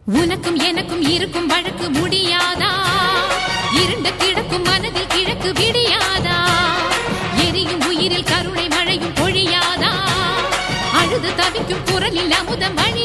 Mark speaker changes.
Speaker 1: உனக்கும் எனக்கும் இருக்கும் வழக்கு முடியாதா? இருண்ட கிடக்கும் மனதில் கிழக்கு விடியாதா? எரியும் உயிரில் கருணை மழையும் பொழியாதா? அழுது தவிக்கும் குரலில் அமுதம் வழி